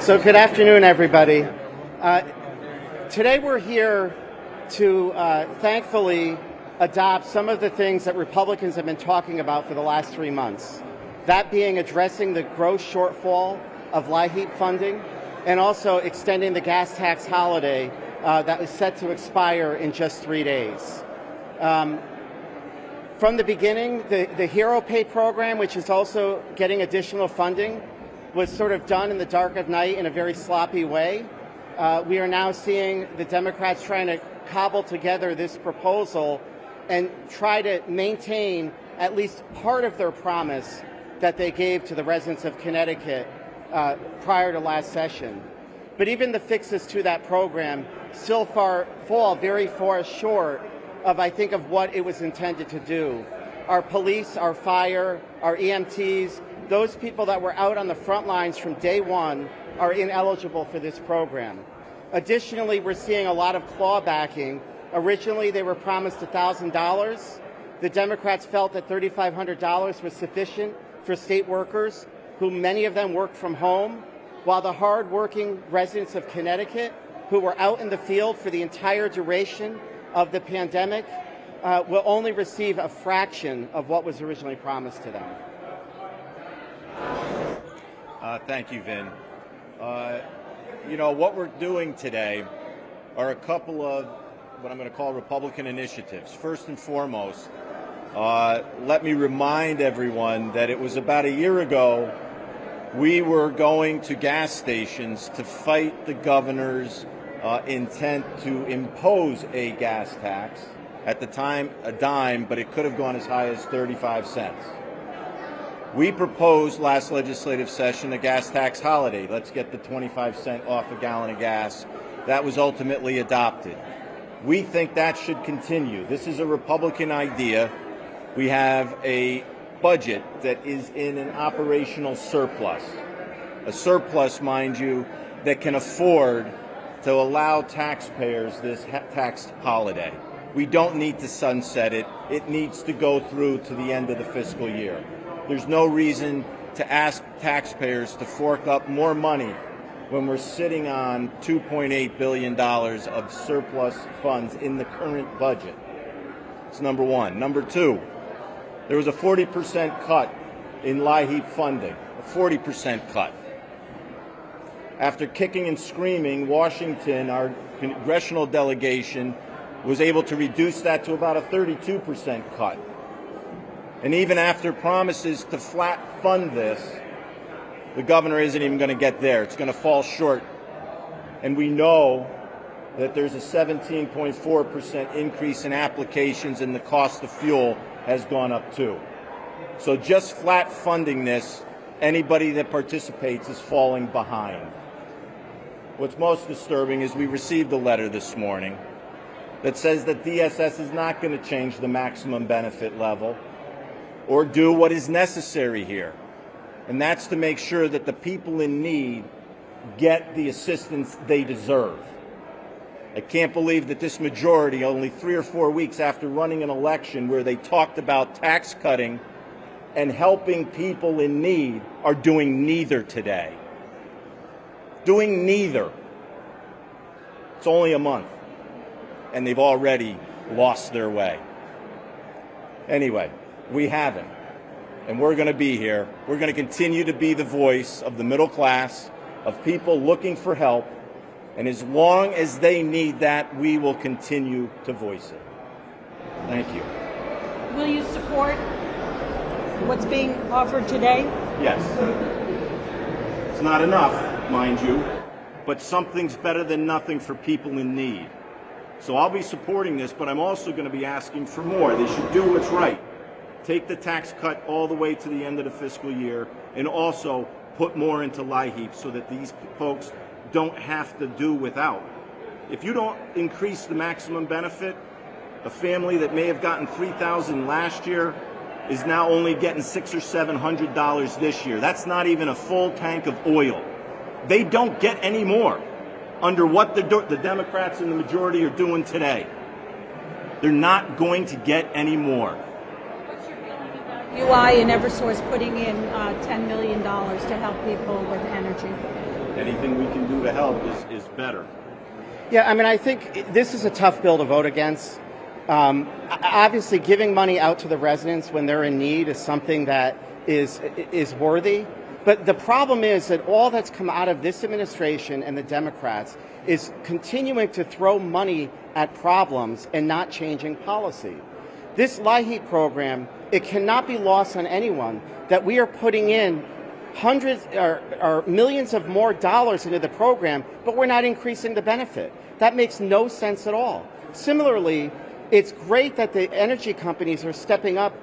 So good afternoon, everybody. Today we're here to thankfully adopt some of the things that Republicans have been talking about for the last 3 months. That being addressing the gross shortfall of LIHEAP funding and also extending the gas tax holiday that is set to expire in just 3 days. From the beginning, the Hero Pay program, which is also getting additional funding, was sort of done in the dark of night in a very sloppy way. We are now seeing the Democrats trying to cobble together this proposal and try to maintain at least part of their promise that they gave to the residents of Connecticut prior to last session. But even the fixes to that program still fall very far short of, I think, of what it was intended to do. Our police, our fire, our EMTs, those people that were out on the front lines from day one are ineligible for this program. Additionally, we're seeing a lot of clawbacking. Originally, they were promised $1,000. The Democrats felt that $3,500 was sufficient for state workers, who many of them worked from home, while the hard-working residents of Connecticut, who were out in the field for the entire duration of the pandemic, will only receive a fraction of what was originally promised to them. Thank you, Vin. What we're doing today are a couple of what I'm going to call Republican initiatives. First and foremost, let me remind everyone that it was about a year ago we were going to gas stations to fight the governor's intent to impose a gas tax. At the time, a dime, but it could have gone as high as 35 cents. We proposed last legislative session a gas tax holiday. Let's get the 25 cent off a gallon of gas. That was ultimately adopted. We think that should continue. This is a Republican idea. We have a budget that is in an operational surplus. A surplus, mind you, that can afford to allow taxpayers this tax holiday. We don't need to sunset it. It needs to go through to the end of the fiscal year. There's no reason to ask taxpayers to fork up more money when we're sitting on $2.8 billion of surplus funds in the current budget. That's number one. Number two, there was a 40% cut in LIHEAP funding, a 40% cut. After kicking and screaming, Washington, our congressional delegation, was able to reduce that to about a 32% cut. And even after promises to flat fund this, the governor isn't even going to get there. It's going to fall short. And we know that there's a 17.4% increase in applications, and the cost of fuel has gone up too. So just flat funding this, anybody that participates is falling behind. What's most disturbing is we received a letter this morning that says that DSS is not going to change the maximum benefit level or do what is necessary here. And that's to make sure that the people in need get the assistance they deserve. I can't believe that this majority, only 3 or 4 weeks after running an election where they talked about tax cutting and helping people in need, are doing neither today. Doing neither. It's only a month, and they've already lost their way. Anyway, we haven't, and we're going to be here. We're going to continue to be the voice of the middle class, of people looking for help, and as long as they need that, we will continue to voice it. Thank you. Will you support what's being offered today? Yes. It's not enough, mind you, but something's better than nothing for people in need. So I'll be supporting this, but I'm also going to be asking for more. They should do what's right. Take the tax cut all the way to the end of the fiscal year, and also put more into LIHEAP so that these folks don't have to do without. If you don't increase the maximum benefit, a family that may have gotten $3,000 last year is now only getting $600 or $700 this year. That's not even a full tank of oil. They don't get any more under what the Democrats and the majority are doing today. They're not going to get any more. What's your feeling about UI and Eversource putting in $10 million to help people with energy? Anything we can do to help is better. Yeah, I mean, I think this is a tough bill to vote against. Obviously, giving money out to the residents when they're in need is something that is worthy. But the problem is that all that's come out of this administration and the Democrats is continuing to throw money at problems and not changing policy. This LIHEAP program, it cannot be lost on anyone that we are putting in hundreds or millions of more dollars into the program, but we're not increasing the benefit. That makes no sense at all. Similarly, it's great that the energy companies are stepping up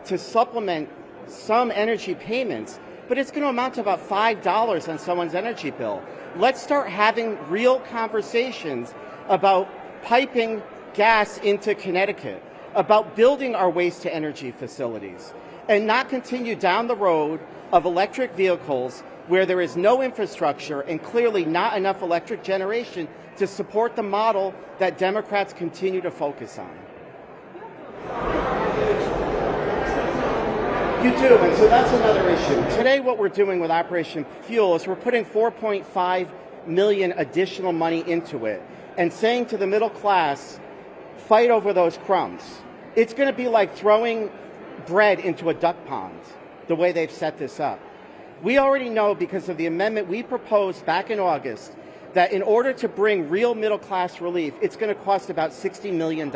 to supplement some energy payments, but it's going to amount to about $5 on someone's energy bill. Let's start having real conversations about piping gas into Connecticut, about building our waste to energy facilities, and not continue down the road of electric vehicles where there is no infrastructure and clearly not enough electric generation to support the model that Democrats continue to focus on. You do, and so that's another issue. Today what we're doing with Operation Fuel is we're putting $4.5 million additional money into it and saying to the middle class, fight over those crumbs. It's going to be like throwing bread into a duck pond, the way they've set this up. We already know, because of the amendment we proposed back in August, that in order to bring real middle class relief, it's going to cost about $60 million.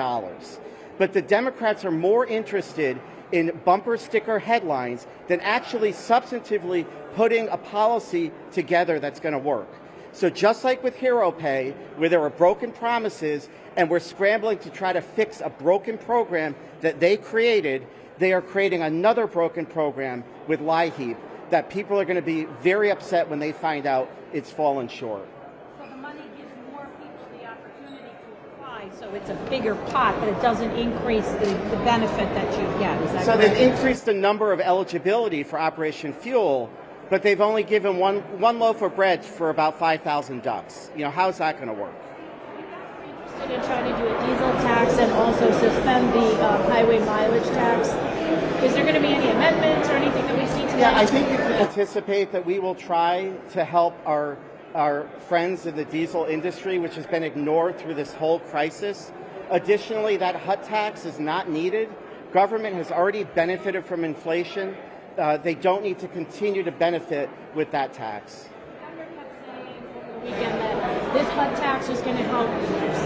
But the Democrats are more interested in bumper sticker headlines than actually substantively putting a policy together that's going to work. So just like with Hero Pay, where there were broken promises and we're scrambling to try to fix a broken program that they created, they are creating another broken program with LIHEAP that people are going to be very upset when they find out it's fallen short. So the money gives more people the opportunity to apply, so it's a bigger pot, but it doesn't increase the benefit that you get. Is that so correct? They've increased the number of eligibility for Operation Fuel, but they've only given one loaf of bread for about 5,000 ducks. You know, how's that going to work? Interested in trying to do a diesel tax and also suspend the highway mileage tax. Is there going to be any amendments or anything that we see today? Yeah, I think you can anticipate that we will try to help our friends in the diesel industry, which has been ignored through this whole crisis. Additionally, that HUT tax is not needed. Government has already benefited from inflation. They don't need to continue to benefit with that tax. Governor kept saying over the weekend that this HUD tax was going to help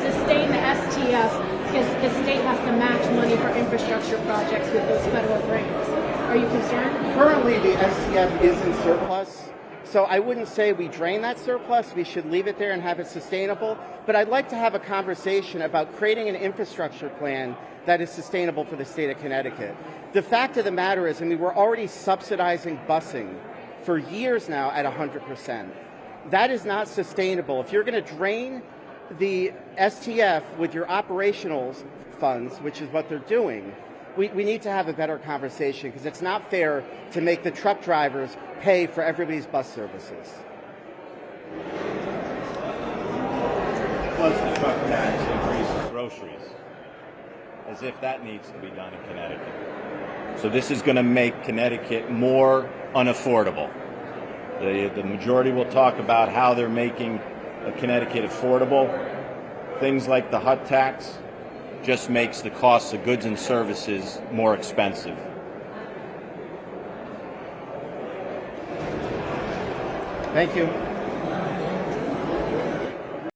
sustain the STF because the state has to match money for infrastructure projects with those federal grants. Are you concerned? Currently, the STF is in surplus, so I wouldn't say we drain that surplus. We should leave it there and have it sustainable. But I'd like to have a conversation about creating an infrastructure plan that is sustainable for the state of Connecticut. The fact of the matter is, I mean, we're already subsidizing busing for years now at 100%. That is not sustainable. If you're going to drain the STF with your operational funds, which is what they're doing, we need to have a better conversation, because it's not fair to make the truck drivers pay for everybody's bus services. Plus the truck tax increases groceries, as if that needs to be done in Connecticut. So this is going to make Connecticut more unaffordable. The majority will talk about how they're making Connecticut affordable. Things like the HUT tax just makes the cost of goods and services more expensive. Thank you.